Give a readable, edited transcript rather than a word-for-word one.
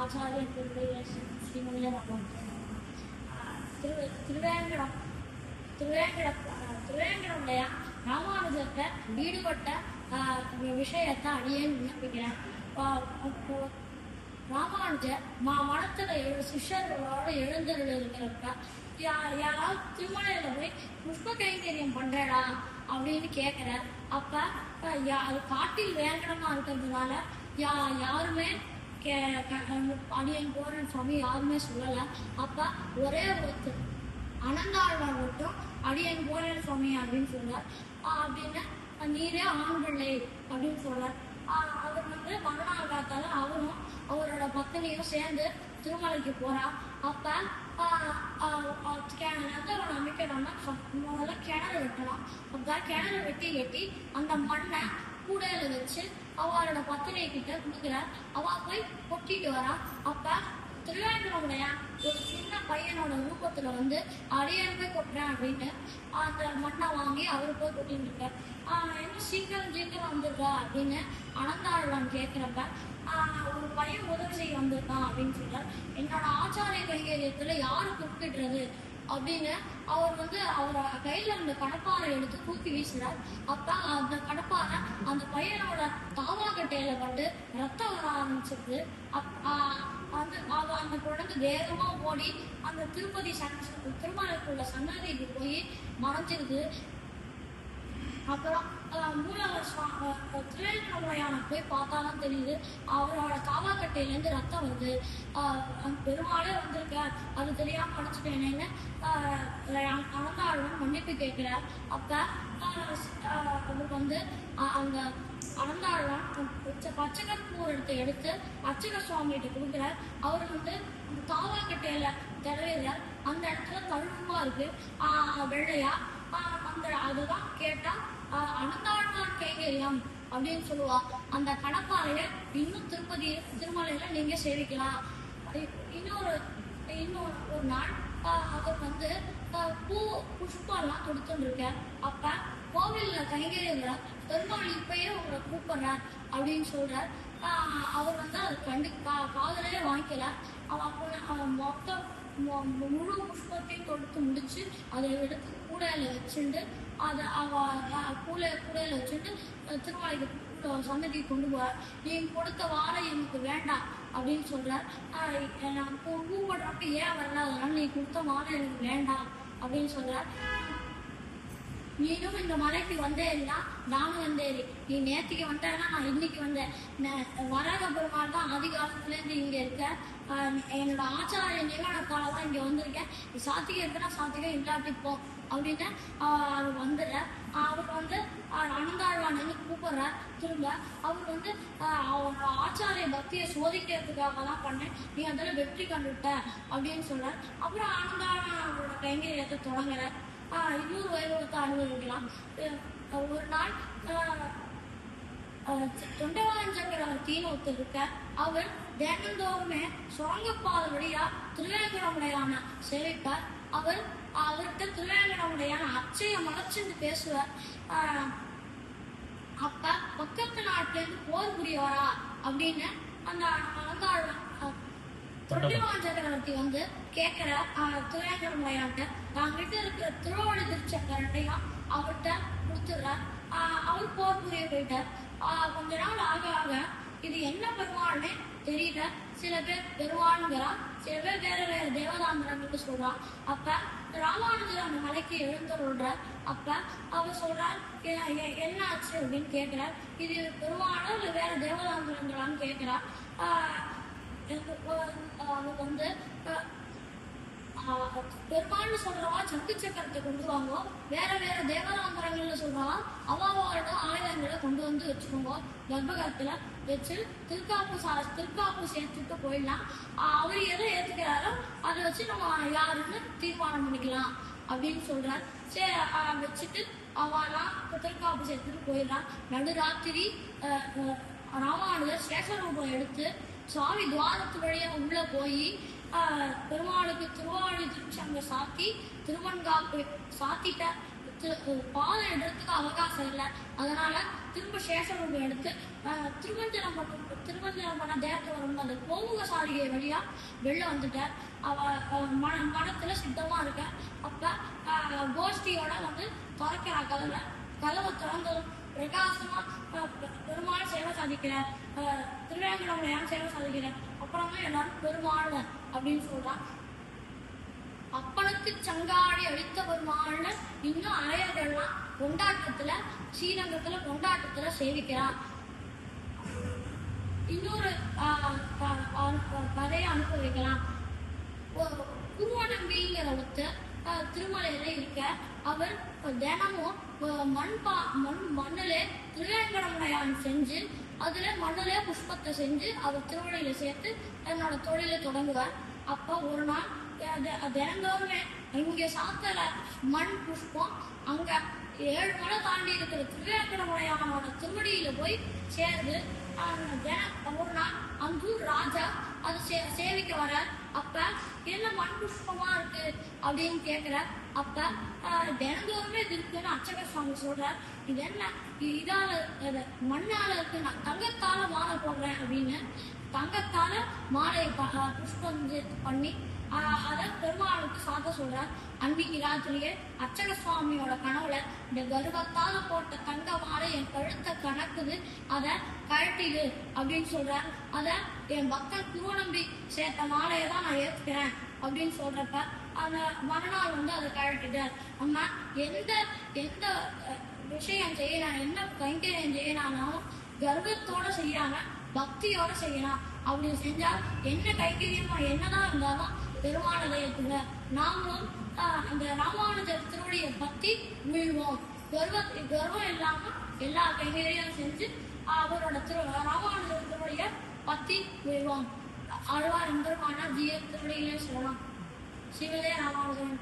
ஆச்சாரிய ஸ்ரீமணிய திருவேங்கடம் திருவேங்கடமுடைய ராமானுஜத்தை ஈடுபட்ட விஷயத்தை அடியேன் விண்ணப்பிக்கிறேன். ராமானுஜர் மனத்துல சிஷ்யர்களோட எழுந்தருள் இருக்கிறப்ப யாராவது திருமலையில போய் புஷ்ப கைங்கரியம் பண்றடா அப்படின்னு கேட்கிறார். அப்ப அது காட்டில் வேங்கடமா இருக்கிறதுனால யாருமே அடியன் போறேன் சுவாமி யாருமே சொல்லல. அப்ப ஒரே ஒருத்தர் அனந்தாழ்வார் மட்டும் அடியன் போறேன் சுவாமி அப்படின்னு சொல்றார். அப்படின்னு நீரே ஆண் பிள்ளை அப்படின்னு சொல்றார். அவர் மறுநாள் காத்தால அவரும் அவரோட பத்தினியும் சேர்ந்து திருமலைக்கு போறா. அப்ப நந்தவனம் அமைக்கணும்னா முதல்ல கிணறு வெட்டலாம். அப்ப கிணறு வெட்டி அந்த மண்ணை கூடையில வச்சு அவரோட பத்தினியை கிட்ட கொடுக்குறார். அவ போய் கொட்டிட்டு வரா. அப்ப திருவேங்கடமுடைய ஒரு சின்ன பையனோட ரூபத்துல அடியேன் போய் கொட்டுறேன் அப்படின்னு அந்த மண்ணை வாங்கி அவரு போய் கொட்டிட்டு இருக்கார். என்ன சீக்கிரம் வந்திருக்கா அப்படின்னு அனந்தாழ்வான் கேட்கிறப்ப ஒரு பையன் உதவி செய்ய வந்திருக்கான் அப்படின்னு சொல்றார். என்னோட ஆச்சாரிய கைங்கரியத்துல யாரு குறுக்கிடுறது அப்படின்னு அவர் அவரோட கையில அந்த கடப்பாறை எடுத்து தூக்கி வீசுறார். அப்ப அந்த கடப்பாறை அந்த பையனோட தாவாக்கட்டையில ரத்தம் வர ஆரம்பிச்சிருக்கு. அந்த குழந்தை வேகமா ஓடி அந்த திருமலைக்குள்ள சன்னதிக்கு போய் மறைஞ்சிருக்கு. அப்புறம் திருவேங்கடமுடையான போய் பார்த்தாலும் தெரியுது அவரோட காவாக்கட்டையிலேருந்து ரத்தம் வருது. பெருமாளே வந்திருக்கார், அது தெரியாம அடிச்சுட்டேனேன்னு அனந்தாழ்வன் மன்னிப்பு கேட்கிறார். அப்ப அவருக்கு அந்த அனந்தாழ்வான் பச்சைக்கற்பூர் எடுத்து அர்ச்சக சுவாமிகிட்ட கொடுக்குறார். அவர் காவாக்கட்டையில தடவைறார். அந்த இடத்துல கழுவமா இருக்கு வெள்ளையா. அதுதான் கேட்டா அனந்தாழ்வான் கைங்கரியம் அப்படின்னு சொல்லுவா. அந்த கடப்பாறைய இன்னும் திருமலையில நீங்க சேவிக்கலாம். இன்னொரு நாள் அவர் புஷ்பெல்லாம் கொடுத்துட்டு இருக்க. அப்ப கோவில்ல கைங்கரியங்கள பெருமாள் இப்பயே உங்களை கூப்பிடுறார் அப்படின்னு சொல்றார். அவர் அது காதலே வாங்கிக்கல. மொத்தம் முழு புஷ்பத்தையும் கொடுத்து முடிச்சு அதை எடுத்து கூடையில வச்சுட்டு கூடையில வச்சுட்டு திருமலைக்கு சன்னதிக்கு கொண்டு போவார். நீங்க கொடுத்த வாழை எனக்கு வேண்டாம் அப்படின்னு சொல்றார். நான் கூப்பிடுறப்ப ஏன் வரல, அதனால நீ கொடுத்த வாழை எனக்கு வேண்டாம் அப்படின்னு சொல்றார். நீனும் இந்த மலைக்கு வந்தே இல்ல, நானும் வந்தேரி. நீ நேற்றுக்கு வந்தேன்னா நான் இன்னைக்கு வந்தேன். வராக பெருமாள் தான் ஆதி காலத்துலேருந்து இங்க இருக்க. என்னோட ஆச்சாரிய நிகழ்கால தான் இங்க வந்திருக்கேன். நீ சாத்திகம் இருக்குன்னா சாத்திகம் இல்லாட்டி போ அப்படின்னு அவர் வந்துடுற. அவர் அனந்தாழ்வான் கூப்பிடுறார். திரும்ப அவர் அவரோட ஆச்சாரிய பக்தியை சோதிக்கிறதுக்காக தான் பண்ணேன், நீ அதில் வெற்றி கண்டுட்ட அப்படின்னு சொல்றார். அப்புறம் அனந்தாழ்வான் அவரோட கைங்கரியத்தை தொடங்குற. இன்னொரு வைபவத்தை அனுபவிக்கலாம். ஒரு நாள் தொண்டவாளன் சக்கரவர்த்தின்னு ஒருத்தர் இருக்க. அவர் தினந்தோறுமே சுரங்கப்பாதை வழியா திருவேங்கடமுடையான சேவிப்பார். அவர்கிட்ட திருவேங்கடமுடையான அச்சைய மறைச்சிருந்து பேசுவார். அப்ப பக்கத்து நாட்டுல இருந்து போர் புரியவரா அப்படின்னு அந்த தொண்டவாளன் சக்கரவர்த்தி கேட்கிற திருவேங்கடமுடையான்ட்ட தாங்கிட்ட இருக்கிற திருவள்ளி திருச்சக்கரண்டையும் அவர்கிட்ட கொடுத்துடுறார். அவர் போர் புரிய போயிட்டார். கொஞ்ச நாள் ஆக இது என்ன பெருமாள்னே தெரியல. சில பேர் பெருமாளுங்கிறா, சில பேர் வேற தேவதாந்திரங்கள்னு சொல்றான். அப்ப ராமானுஜர் அந்த மலைக்கு எழுந்துள்ளார். அப்ப அவர் சொல்றார், என்ன ஆச்சு அப்படின்னு கேட்கிறார். இது பெருமாளோ இல்ல வேற தேவதாந்திரங்களான்னு கேட்கிறார். பெருமாள்னு சொல்றவா சங்கு சக்கரத்தை கொண்டு வாங்க, வேற தேவதாந்திரங்கள்னு சொல்றவா அவாவோட ஆயுதங்களை கொண்டு வச்சுக்கோங்க. கர்ப்பகரத்துல வச்சு திருக்காப்பு சேர்த்துட்டு போயிடலாம். அவர் எதை ஏத்துக்கிறாரோ அதை வச்சு நம்ம யாருன்னு தீர்மானம் பண்ணிக்கலாம் அப்படின்னு சொல்றார். சரி வச்சுட்டு அவெல்லாம் திருக்காப்பு சேர்த்துட்டு போயிடலாம். நடுராத்திரி ராமானுஜர் சேஷரூபம் எடுத்து சுவாமி துவாரத்து வழியா உள்ள போய் பெருமாளுக்கு திருவாழி திருச்சங்க சாத்தி திருவன்காப்பு சாத்திட்ட பாதை எடுறதுக்கு அவகாசம் இல்லை. அதனால திரும்ப சேஷரூபம் எடுத்து திருவஞ்சனம் பண்ண தேவத்தை வரும் அந்த கோமுக சாரிகை வழியா வெளில வந்துட்டார். மனத்துல சித்தமா இருக்க. அப்ப கோஷ்டியோட வந்து திறக்கிறா கதவை திறந்ததும் பிரகாசமா பெருமாள் சேவை சாதிக்கிறார். திருவேங்கடமுடையான் சேவை சாதிக்கிறார். அப்புறமா எல்லாரும் பெருமாள் அப்படின்னு சொல்றான். அப்பனுக்கு சங்காடி அளித்த பெருமாள்னு இன்னும் அரையர்கள்லாம் கொண்டாட்டத்துல ஸ்ரீரங்கத்துல கொண்டாட்டத்துல சேவிக்கிறான். இன்னொரு கதையை அனுபவிக்கலாம். குருவநம்பிங்கிற ஒருத்தர் திருமலையில இருக்க. அவர் தினமும் மண்ணுல திருவேங்கடமுடையான் செஞ்சு அதுல மண்ணுல புஷ்பத்தை செஞ்சு அவர் திருவடியில சேர்த்து தன்னோட தொழிலை தொடங்குவார். அப்ப ஒரு நாள் தினந்தோறுமே இங்க சாத்தல மண் புஷ்பம் அங்க 7 மலை தாண்டி இருக்கிற திருவேங்கடமுடையானோட திருவடியில போய் சேருது. ஒரு நாள் அங்கூர் ராஜா அது சேவிக்க வர. அப்ப என்ன மண் புஷ்பமா இருக்கு அப்படின்னு கேக்குற. அப்ப தினந்தோறுமே இது இருக்குன்னு அர்ச்சக சுவாமி சொல்றார். இது என்ன இதால மண்ணால இருக்கு, நான் தங்கத்தால மாலை போடுறேன் அப்படின்னு தங்கத்தால மாலை புஷ்பம் பண்ணி அதை பெருமாளுக்கு சாத்த சொல்றார். அன்னைக்கு ராத்திரியே அர்ச்சக சுவாமியோட கனவுல இந்த கர்வத்தால போட்ட தங்க மாலை என் கழுத்தை கணக்குது, அதை கழட்டிடு அப்படின்னு சொல்றார். அதை என் பக்தன் குருநம்பி சேர்த்த மாலையை தான் நான் ஏத்துக்கிறேன் அப்படின்னு சொல்றப்ப அந்த மறுநாள் வந்து அதை கழட்டிட்டார். நம்ம எந்த விஷயம் செய்யலாம், என்ன கைங்கரியம் செய்யலாம்னாலும் கர்வத்தோட செய்யாம பக்தியோட செய்யலாம். அப்படி செஞ்சா என்ன கைங்கரியமா என்னதான் இருந்தாலும் பெருமானதயத்துல நாமளும் அந்த ராமானுஜர் திருவடியை பத்தி வீழ்வோம். கர்வம் இல்லாம எல்லா கைகளையும் செஞ்சு அவரோட ராமானுஜர் திருவடியை பத்தி வீழ்வோம். ஆழ்வார் எம்பெருமானா ஜீய திருவடியிலே சொல்லலாம். சிவதே ராமானுஜன்.